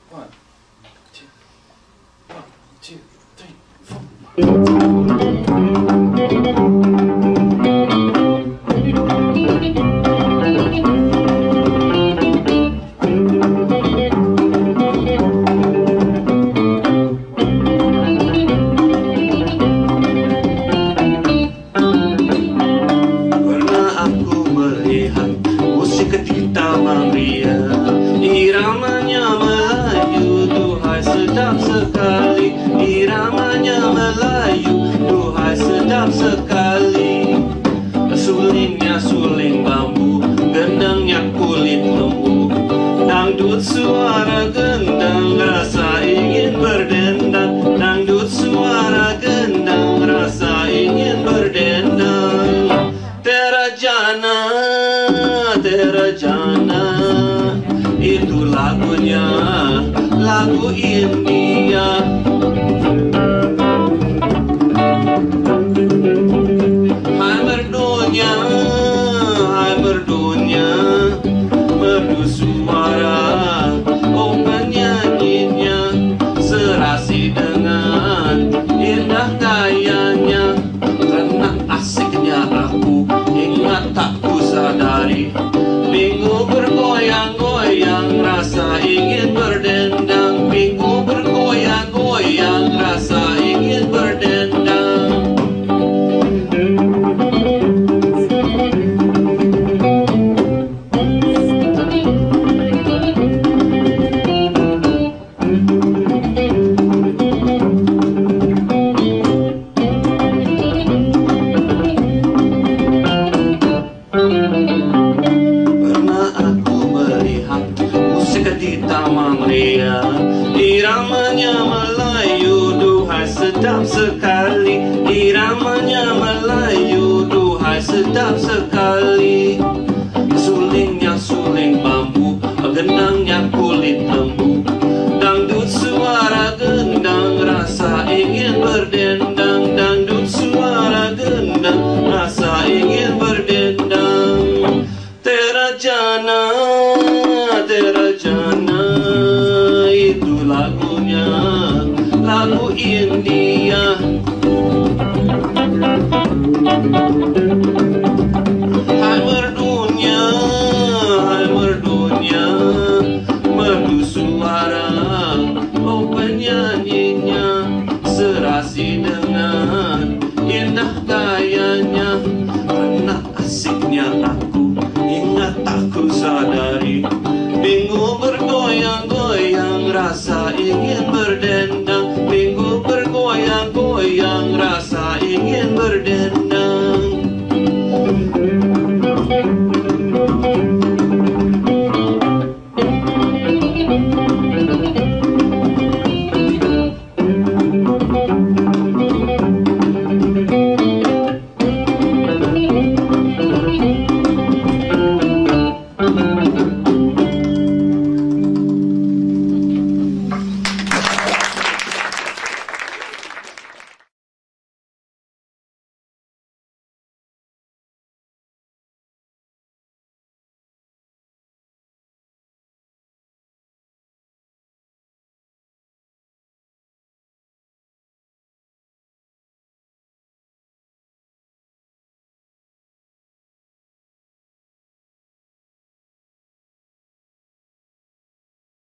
One, two, one, two, three, four. Pernah aku melihat musik di Taman Ria, iramanya Melayu, duhai sedap sekali. Iramanya Melayu, duhai sedap sekali. Sulingnya suling bambu, gendangnya kulit lembu. Dangdut suara gendang, rasa ingin berdendang. Dangdut suara gendang, rasa ingin berdendang. Terajana, Terajana, itu lagunya, lagu India. Hai merdunya, hai merdunya, merdu suara, oh penyanyinya, serasi dengan indah gayanya. Karena asiknya aku, ingat tak ku sadari, minggu bergoyang-goyang, rasa ingin berdendang. Minggu bergoyang-goyang, rasa ingin berdendang. Pernah aku melihat musik di Taman Ria, iramanya Melayu, duhai sedap sekali. Iramanya Melayu, duhai sedap sekali. Sulingnya suling bambu, gendangnya kulit lembu. Dangdut suara gendang, rasa ingin berdendang. Dangdut suara gendang, rasa ingin berdendang. Terajana, Terajana, itu lagunya, lagu India. Hai merdunya, hai merdunya, merdu suara, oh penyanyinya, serasi dengan indah gayanya. Karena asiknya aku, ingat tak ku sadari, minggu bergoyang-goyang, rasa ingin berdendang. Minggu bergoyang-goyang, rasa ingin berdendang.